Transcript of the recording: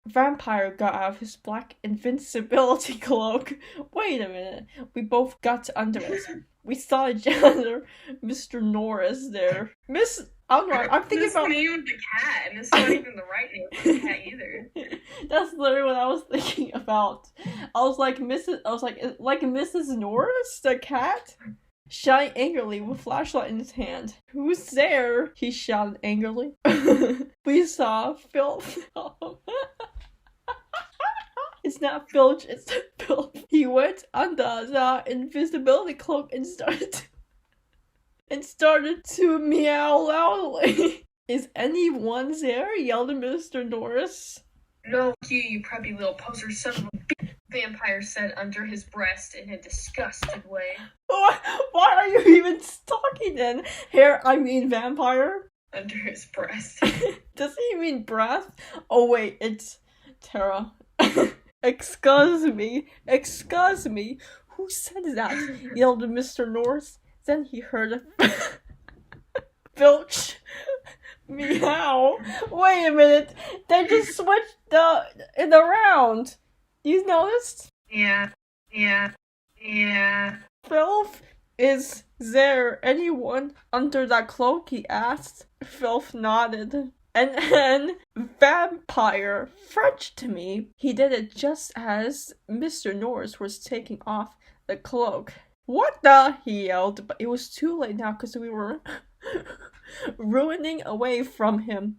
Vampire got out of his black invincibility cloak. Wait a minute. We both got under it. We saw each other, Mr. Norris there. I'm thinking This about. name of the cat, and it's not even the right name for the cat either. That's literally what I was thinking about. I was like, Mrs. Norris, the cat? Shouting angrily with flashlight in his hand. Who's there? He shouted angrily. We saw Filth. It's not Filch, it's Filth. He went under the invisibility cloak and started to meow loudly. Is anyone there? Yelled Mr. Norris. No, you preppy little poser son of a bitch, Vampire said under his breast in a disgusted way. Why are you even talking then? Vampire? Under his breast. Does he mean breath? Oh wait, it's Tara. Excuse me. Who said that? Yelled Mr. Norris. Then he heard a Filch. Meow. Wait a minute. They just switched it around. You noticed? Yeah. Filth, is there anyone under that cloak? He asked. Filth nodded. And then Vampire fetched me. He did it just as Mr. Norris was taking off the cloak. What the? He yelled, but it was too late now because we were ruining away from him.